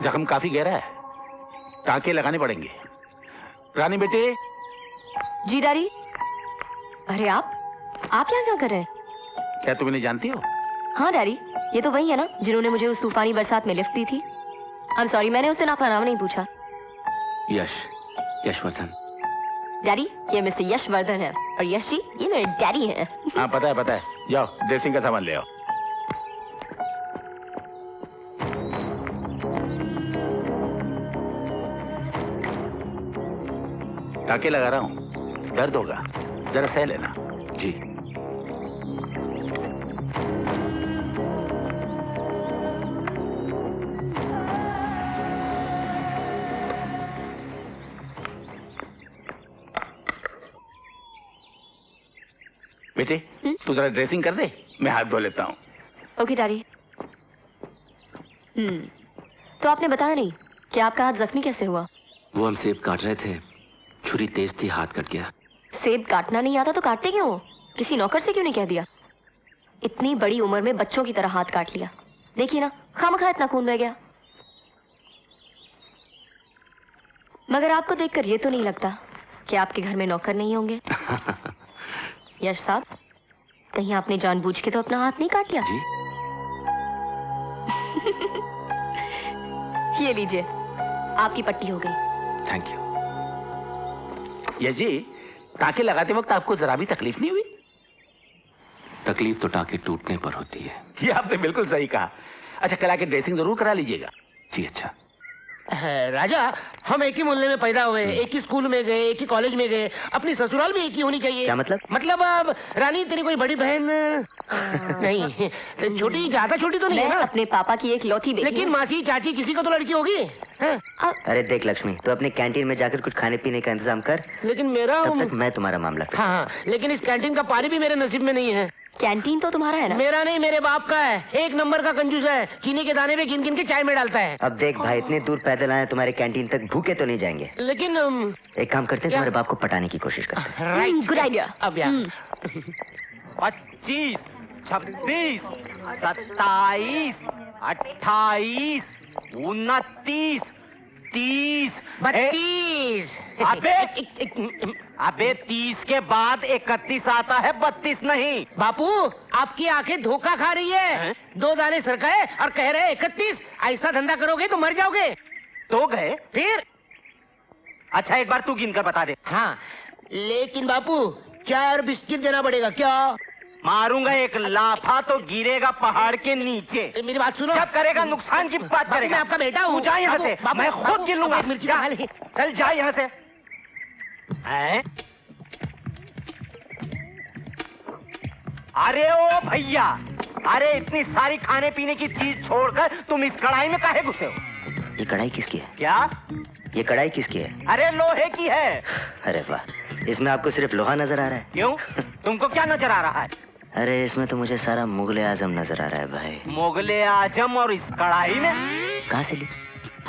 जख्म काफी गहरा है, टाँके लगाने पड़ेंगे। रानी बेटे। जी डैडी। अरे आप यहाँ क्या कर रहे हैं? क्या तुम इन्हें जानती हो? हाँ डैडी, ये तो वही है ना जिन्होंने मुझे उस तूफानी बरसात में लिफ्ट दी थी। आई एम सॉरी, मैंने उस दिन आपका नाम नहीं पूछा। यशवर्धन। डैडी, ये मिस्टर यशवर्धन है और यश जी ये मेरे डैडी हैं। हाँ पता है। जाओ ड्रेसिंग का सामान ले आओ। टाँके लगा रहा हूँ, दर्द होगा, जरा सह लेना। जी। बेटे तू जरा ड्रेसिंग कर दे, मैं हाथ धो लेता हूँ। Okay daddy. तो आपने बताया नहीं कि आपका हाथ जख्मी कैसे हुआ? वो हम सेब काट रहे थे, छुरी तेज थी, हाथ कट गया। सेब काटना नहीं आता तो काटते क्यों? किसी नौकर से क्यों नहीं कह दिया? इतनी बड़ी उम्र में बच्चों की तरह हाथ काट लिया। देखिए ना, खामखा इतना खून बह गया। मगर आपको देखकर ये तो नहीं लगता कि आपके घर में नौकर नहीं होंगे? यश साहब, कहीं आपने जानबूझ के तो अपना हाथ नहीं काट लिया? जी। ये लीजिए, आपकी पट्टी हो गई। Thank you. ये जी, टाँके लगाते वक्त आपको जरा भी तकलीफ नहीं हुई? तकलीफ तो टाँके टूटने पर होती है। ये आपने बिल्कुल सही कहा। अच्छा, कल आके ड्रेसिंग जरूर करा लीजिएगा। जी अच्छा। राजा, हम एक ही मोहल्ले में पैदा हुए, एक ही स्कूल में गए, एक ही कॉलेज में गए, अपनी ससुराल भी एक ही होनी चाहिए। क्या मतलब? मतलब अब रानी तेरी कोई बड़ी बहन नहीं, छोटी, ज्यादा छोटी तो नहीं है ना? अपने पापा की एक लौती बेटी। लेकिन मासी चाची किसी को तो लड़की होगी। अरे देख लक्ष्मी, तो अपने कैंटीन में जाकर कुछ खाने पीने का इंतजाम कर। लेकिन मेरा तब तक मैं तुम्हारा मामला। हाँ, लेकिन इस कैंटीन का पानी भी मेरे नसीब में नहीं है। कैंटीन तो तुम्हारा है ना? मेरा नहीं, मेरे बाप का है। एक नंबर का कंजूस है, चीनी के दाने पे गिन गिन के चाय में डालता है। अब देख भाई, इतने दूर पैदल आए, तुम्हारे कैंटीन तक भूखे तो नहीं जाएंगे। लेकिन एक काम करते हैं, तुम्हारे बाप को पटाने की कोशिश करते हैं। Good idea. अब यार 25, 26, 27, 28, 29, 30, 32। अबे 30 के बाद 31 आता है, 32 नहीं। बापू, आपकी आंखें धोखा खा रही है। 2 दाने सरकाए और कह रहे 31। ऐसा धंधा करोगे तो मर जाओगे। तो गए फिर? अच्छा, एक बार तू गिनकर बता दे। हाँ, लेकिन बापू 4 बिस्किट देना पड़ेगा। क्या? मारूंगा एक लाफा तो गिरेगा पहाड़ के नीचे। मेरी बात सुनो। जब करेगा नुकसान की बात करेगा। मैं आपका बेटा हूँ। तू जा यहाँ से, मैं खुद गिन लूंगा। चल जा यहाँ से। हैं? अरे ओ भैया, अरे इतनी सारी खाने पीने की चीज छोड़कर तुम इस कढ़ाई में काहे घुसे हो? ये कढ़ाई किसकी है? क्या? ये कढ़ाई किसकी है? अरे लोहे की है। अरे वाह, इसमें आपको सिर्फ लोहा नजर आ रहा है? क्यों? तुमको क्या नजर आ रहा है? अरे इसमें तो मुझे सारा मुगले आजम नजर आ रहा है भाई। मुगले आजम? और इस कढ़ाई में कहाँ से ली?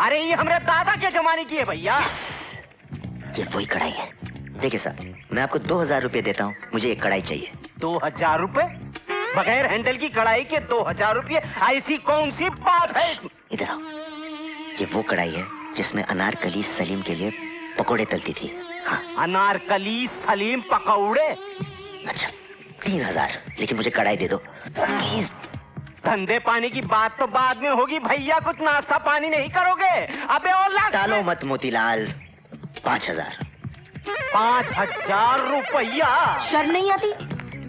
अरे ये हमारे दादा के जमाने की है भैया। ये वही कढ़ाई है। देखिए साहब, मैं आपको 2000 रुपए देता हूँ, मुझे एक कढ़ाई चाहिए। 2000 रुपए? बगैर हैंडल की कढ़ाई के 2000 रुपए? ऐसी कौन सी बात है इसमें? इधर आओ। ये वो कढ़ाई है जिसमें अनारकली सलीम के लिए पकोड़े तलती थी। हाँ। अनारकली सलीम पकौड़े? अच्छा, 3000, लेकिन मुझे कढ़ाई दे दो प्लीज। धंधे पानी की बात तो बाद में होगी भैया, कुछ नाश्ता पानी नहीं करोगे? अबे और टालो मत मोतीलाल। 5000। 5000 रुपया? शर्म नहीं आती?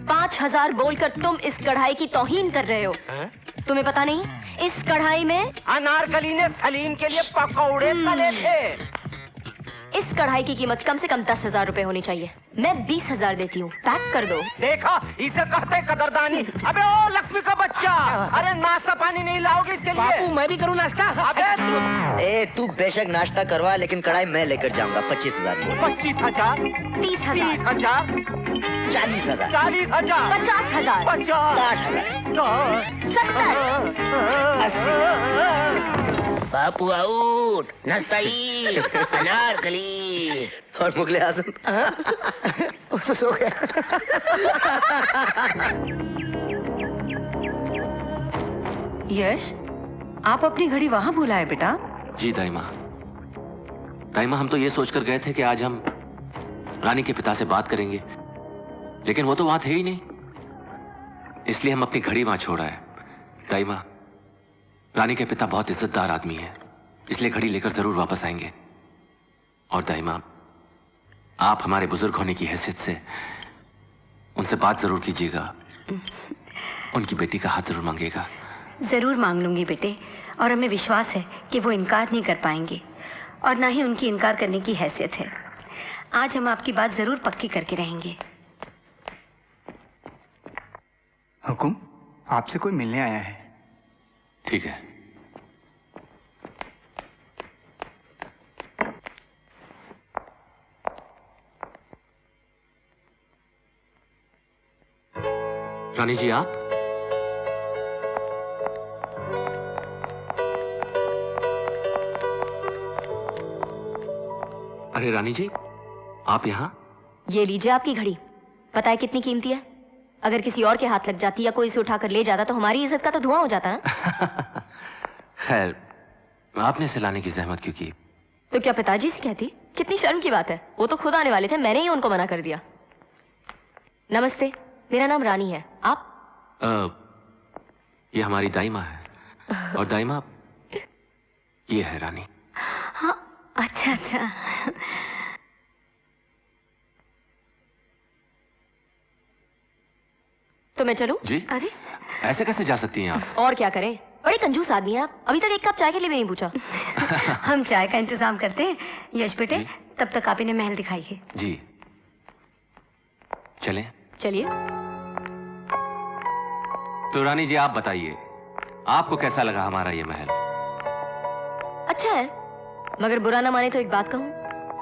5000 बोलकर तुम इस कढ़ाई की तौहीन कर रहे हो। तुम्हें पता नहीं, इस कढ़ाई में अनारकली ने सलीम के लिए पकौड़े तले थे। इस कढ़ाई की कीमत कम से कम 10,000 रुपए होनी चाहिए। मैं 20,000 देती हूँ, पैक कर दो। देखा, इसे कहते कदरदानी। अबे ओ लक्ष्मी का बच्चा, अरे नाश्ता पानी नहीं लाओगे इसके लिए? बापू, मैं भी करूँ नाश्ता? अबे तू बेशक नाश्ता करवा, लेकिन कढ़ाई मैं लेकर जाऊंगा। 25,000 बोल। 25,000? 30,000? 30,000? 40,000? 40,000? 50,000? 60,000? 70? 80? बापू आउट। नाश्ता ही, अनारकली और मुगले आजम। तो सो गया। यश, आप अपनी घड़ी वहाँ भूला है बेटा? जी दाई माँ। दाई माँ, हम तो ये सोचकर गए थे कि आज हम रानी के पिता से बात करेंगे, लेकिन वो तो वहां थे ही नहीं, इसलिए हम अपनी घड़ी वहां छोड़ा है। दाई माँ, रानी के पिता बहुत इज्जतदार आदमी है, इसलिए घड़ी लेकर जरूर वापस आएंगे। और दाई माँ, आप हमारे बुजुर्ग होने की हैसियत से उनसे बात जरूर कीजिएगा। उनकी बेटी का हाथ जरूर मांगिएगा। जरूर मांग लूंगी बेटे, और हमें विश्वास है कि वो इनकार नहीं कर पाएंगे, और ना ही उनकी इनकार करने की हैसियत है। आज हम आपकी बात जरूर पक्की करके रहेंगे। हुकुम, आपसे कोई मिलने आया है। ठीक है। रानी जी, आप? अरे रानी जी, आप यहाँ? ये लीजिए आपकी घड़ी। पता है कितनी कीमती है? अगर किसी और के हाथ लग जाती या कोई इसे उठाकर ले जाता तो हमारी इज्जत का तो धुआं हो जाता ना। खैर, आपने इसे लाने की जहमत क्यों की? तो क्या पिताजी से कहती? कितनी शर्म की बात है, वो तो खुद आने वाले थे, मैंने ही उनको मना कर दिया। नमस्ते, मेरा नाम रानी है। आप? ये हमारी दाई माँ है, और दाई माँ ये है रानी। हाँ, अच्छा अच्छा। तो मैं चलूं? जी? अरे ऐसे कैसे जा सकती हैं आप? और क्या करें, बड़े कंजूस आदमी हैं आप। अभी तक एक कप चाय के लिए भी नहीं पूछा। हम चाय का इंतजाम करते हैं। यश बेटे, जी? तब तक आप इन्हें महल दिखाइए। जी, चलें? चलिए। तो रानी जी, आप बताइए, आपको कैसा लगा हमारा ये महल? अच्छा है, मगर बुरा ना माने तो एक बात कहूं,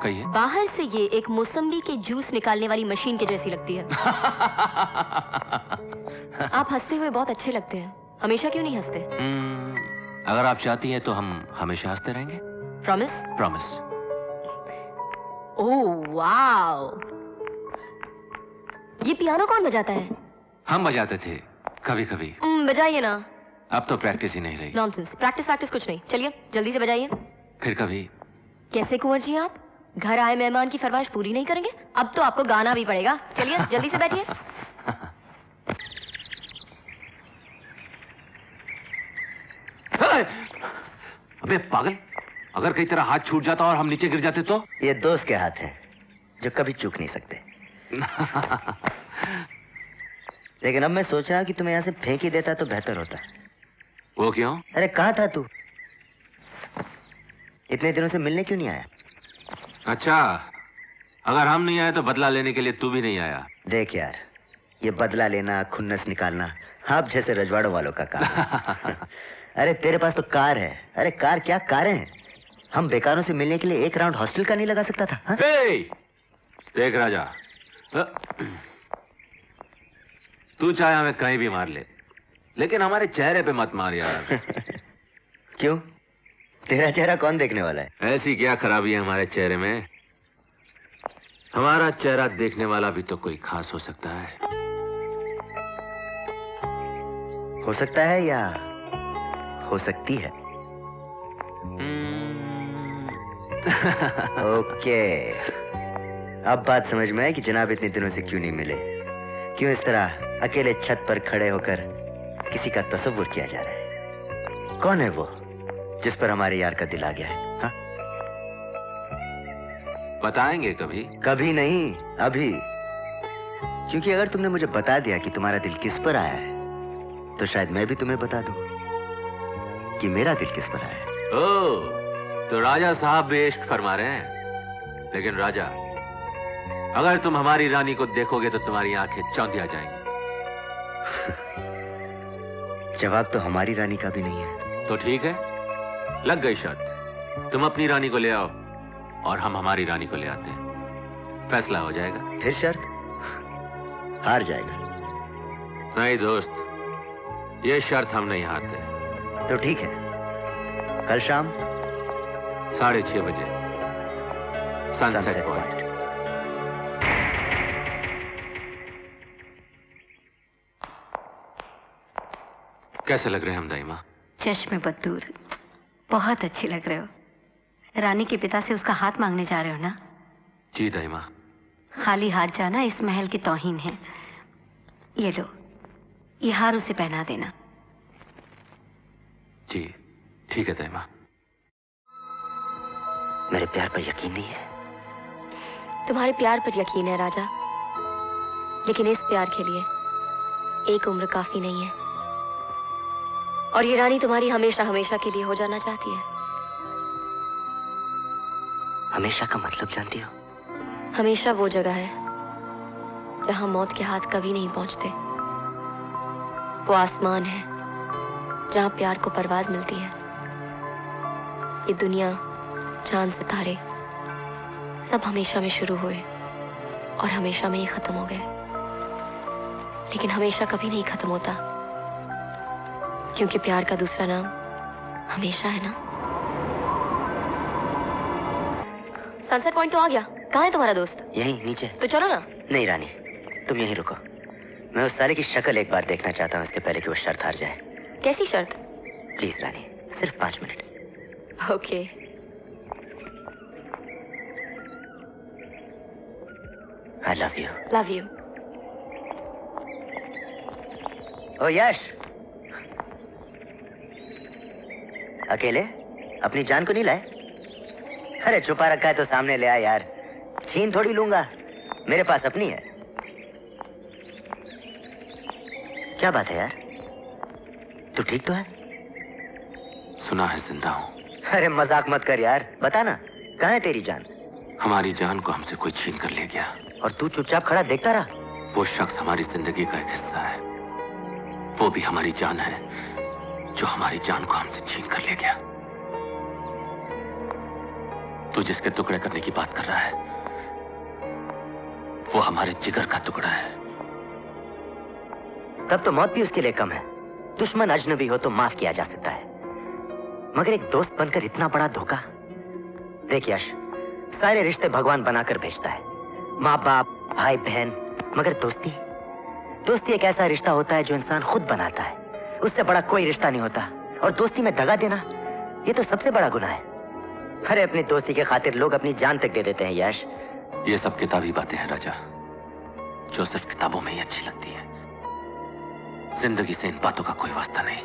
कहिए। बाहर से ये एक मौसम्बी के जूस निकालने वाली मशीन के जैसी लगती है। आप हंसते हुए बहुत अच्छे लगते हैं, हमेशा क्यों नहीं हंसते? अगर आप चाहती हैं तो हम हमेशा हंसते रहेंगे। प्रॉमिस? प्रॉमिस। ओह वाओ, ये पियानो कौन बजाता है? हम बजाते थे कभी कभी। बजाइए ना। अब तो प्रैक्टिस ही नहीं रही। नॉनसेंस, प्रैक्टिस कुछ नहीं। चलिए जल्दी से बजाइए। फिर कभी। कैसे कुंवर जी, आप घर आए मेहमान की फरमाइश पूरी नहीं करेंगे? अब तो आपको गाना भी पड़ेगा। चलिए जल्दी से बैठिए। अबे पागल, अगर कहीं तेरा हाथ छूट जाता और हम नीचे गिर जाते तो? ये दोस्त के हाथ है जो कभी चूक नहीं सकते। लेकिन अब मैं सोच रहा हूं कि तुम्हें यहाँ से फेंक ही देता तो बेहतर होता। वो क्यों? अरे कहाँ था तू? इतने दिनों से मिलने क्यों नहीं आया? अच्छा, अगर हम नहीं आए तो बदला लेने के लिए तू भी नहीं आया। देख यार, ये बदला लेना, खुन्नस निकालना आप जैसे रजवाड़ों वालों का काम है। अरे तेरे पास तो कार है। अरे कार क्या, कारें हैं। हम बेकारों से मिलने के लिए एक राउंड हॉस्टल का नहीं लगा सकता था? हाँ? देख राजा, तू चाहे हमें कहीं भी मार ले, लेकिन हमारे चेहरे पे मत मार यार। क्यों? तेरा चेहरा कौन देखने वाला है? ऐसी क्या खराबी है हमारे चेहरे में? हमारा चेहरा देखने वाला भी तो कोई खास हो सकता है। हो सकता है या हो सकती है? ओके, अब बात समझ में आई कि जनाब इतने दिनों से क्यों नहीं मिले, क्यों इस तरह अकेले छत पर खड़े होकर किसी का तसव्वुर किया जा रहा है। कौन है वो जिस पर हमारे यार का दिल आ गया है? हाँ? बताएंगे कभी? कभी नहीं, अभी। क्योंकि अगर तुमने मुझे बता दिया कि तुम्हारा दिल किस पर आया है, तो शायद मैं भी तुम्हें बता दूं कि मेरा दिल किस पर आया है। ओह, तो राजा साहब भी इश्क फरमा रहे हैं। लेकिन राजा, अगर तुम हमारी रानी को देखोगे तो तुम्हारी आंखें चौंधिया जाएंगी। जवाब तो हमारी रानी का भी नहीं है। तो ठीक है, लग गई शर्त। तुम अपनी रानी को ले आओ और हम हमारी रानी को ले आते हैं, फैसला हो जाएगा। फिर शर्त? हार जाएगा। नहीं दोस्त, ये शर्त हम नहीं हारते। तो ठीक है, कल शाम 6:30 बजे सनसेट पॉइंट। कैसे लग रहे हैं हम दाई माँ? चश्मे बदूर, बहुत अच्छे लग रहे हो। रानी के पिता से उसका हाथ मांगने जा रहे हो ना? जी दाई माँ। खाली हाथ जाना इस महल की तौहीन है। ये लो, ये हार उसे पहना देना। जी ठीक है दाई माँ। मेरे प्यार पर यकीन नहीं है? तुम्हारे प्यार पर यकीन है राजा, लेकिन इस प्यार के लिए एक उम्र काफी नहीं है। और ये रानी तुम्हारी हमेशा हमेशा के लिए हो जाना चाहती है। हमेशा का मतलब जानती हो? हमेशा वो जगह है जहां मौत के हाथ कभी नहीं पहुंचते। वो आसमान है जहां प्यार को परवाज मिलती है। ये दुनिया, चांद, सितारे सब हमेशा में शुरू हुए और हमेशा में ही खत्म हो गए, लेकिन हमेशा कभी नहीं खत्म होता, क्योंकि प्यार का दूसरा नाम हमेशा है ना। सनसेट पॉइंट तो आ गया। कहाँ है तुम्हारा दोस्त? यहीं नीचे। तो चलो ना। नहीं रानी, तुम यहीं रुको। मैं उस साले की शक्ल एक बार देखना चाहता हूँ, इसके पहले कि वो शर्त हार जाए। कैसी शर्त? प्लीज रानी, सिर्फ 5 मिनट। Okay. I love you. Love you. Oh Yash, अकेले अपनी जान को नहीं लाए? अरे छुपा रखा है तो सामने ले आ यार, छीन थोड़ी लूंगा, मेरे पास अपनी है। क्या बात है यार, तू ठीक तो है? सुना है जिंदा हूँ। अरे मजाक मत कर यार, बता ना, कहाँ है तेरी जान? हमारी जान को हमसे कोई छीन कर ले गया। और तू चुपचाप खड़ा देखता रहा? वो शख्स हमारी जिंदगी का एक हिस्सा है, वो भी हमारी जान है, जो हमारी जान को हमसे छीन कर ले गया। तू जिसके टुकड़े करने की बात कर रहा है, वो हमारे जिगर का टुकड़ा है। तब तो मौत भी उसके लिए कम है। दुश्मन अजनबी हो तो माफ किया जा सकता है, मगर एक दोस्त बनकर इतना बड़ा धोखा। देख यश, सारे रिश्ते भगवान बनाकर भेजता है, माँ बाप, भाई बहन, मगर दोस्ती, दोस्ती एक ऐसा रिश्ता होता है जो इंसान खुद बनाता है। उससे बड़ा कोई रिश्ता नहीं होता, और दोस्ती में दगा देना, ये तो सबसे बड़ा गुनाह है। अरे अपनी दोस्ती के खातिर लोग अपनी जान तक दे देते हैं यश। ये सब किताबी बातें हैं राजा, जो सिर्फ किताबों में ही अच्छी लगती हैं। जिंदगी से इन बातों का कोई वास्ता नहीं।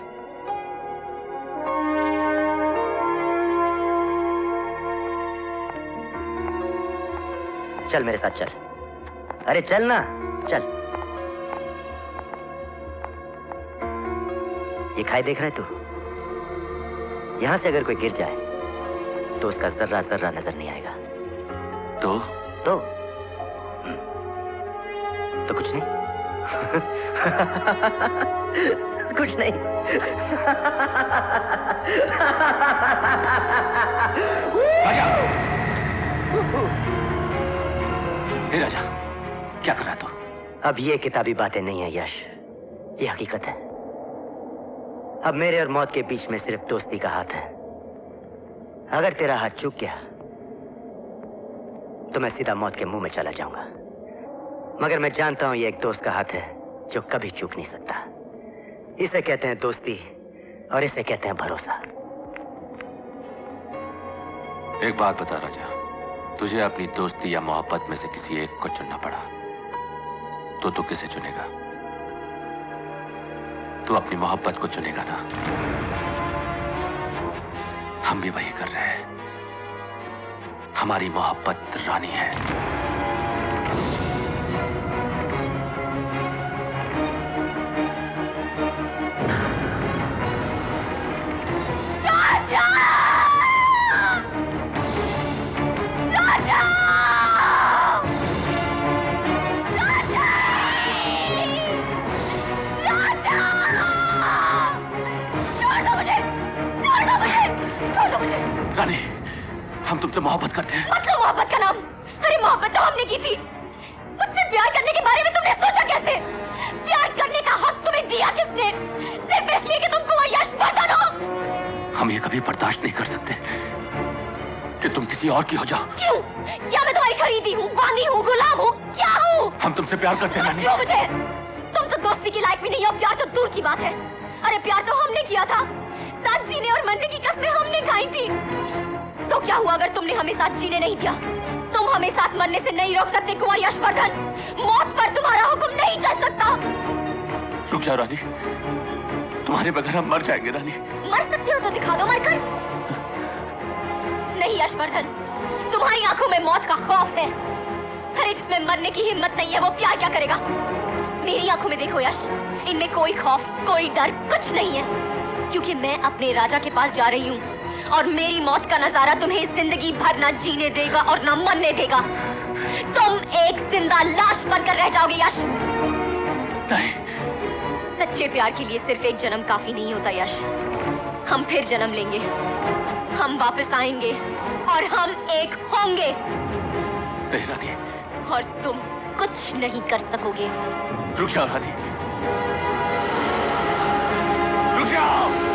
चल मेरे साथ चल। अरे चल ना, चल। ये खाई देख रहा है तू? यहां से अगर कोई गिर जाए तो उसका जर्रा जर्रा नजर नहीं आएगा। तो तो कुछ नहीं। कुछ नहीं। राजा! हे राजा, क्या कर रहा है तू? अब ये किताबी बातें नहीं है यश, ये हकीकत है। अब मेरे और मौत के बीच में सिर्फ दोस्ती का हाथ है। अगर तेरा हाथ चूक गया तो मैं सीधा मौत के मुंह में चला जाऊंगा, मगर मैं जानता हूं ये एक दोस्त का हाथ है जो कभी चूक नहीं सकता। इसे कहते हैं दोस्ती, और इसे कहते हैं भरोसा। एक बात बता राजा, तुझे अपनी दोस्ती या मोहब्बत में से किसी एक को चुनना पड़ा तो तू किसे चुनेगा? तू अपनी मोहब्बत को चुनेगा ना? हम भी वही कर रहे हैं। हमारी मोहब्बत रानी है। रानी, हम तुमसे मोहब्बत करते हैं। मतलब मोहब्बत का नाम? अरे मोहब्बत तो हमने की थी। मुझसे प्यार करने के बारे में तुमने सोचा कैसे? प्यार करने का हक तुम्हें दिया किसने? सिर्फ इसलिए कि तुमको वो यश बर्तन हो। हम ये कभी बर्दाश्त नहीं कर सकते कि तुम किसी और की हो जाओ। क्यों? क्या मैं तुम्हारी खरीदी हूँ, बांधी हूँ, गुलाम हूँ, क्या हूँ? हम तुमसे प्यार करते हैं रानी। मुझे तुम तो दोस्ती की लायक भी नहीं हो, प्यार तो दूर की बात है। अरे प्यार तो हमने किया था, साथ जीने और मरने की कस्में हमने खाई थी। तो क्या क्या हुआ अगर तुमने हमें साथ जीने नहीं दिया? तुम हमें साथ मरने से नहीं रोक सकते कुंवर यशवर्धन। मौत पर तुम्हारा हुक्म नहीं चल सकता। रुक जाओ रानी, तुम्हारे बगैर हम मर जाएंगे रानी। मर सकते हो तो दिखा दो मरकर। नहीं यशवर्धन, तुम्हारी आंखों में मौत का खौफ है। अरे जिसमें मरने की हिम्मत नहीं है वो प्यार क्या करेगा? मेरी आंखों में देखो यश, इनमें कोई खौफ, कोई डर, कुछ नहीं है, क्योंकि मैं अपने राजा के पास जा रही हूँ और मेरी मौत का नजारा तुम्हें जिंदगी भर ना जीने देगा और ना मरने देगा। तुम एक जिंदा लाश बनकर रह जाओगे यश। नहीं। सच्चे प्यार के लिए सिर्फ एक जन्म काफी नहीं होता यश। हम फिर जन्म लेंगे, हम वापस आएंगे और हम एक होंगे। नहीं रानी। और तुम कुछ नहीं कर सकोगे। रुक जाओ रानी, रुक जाओ।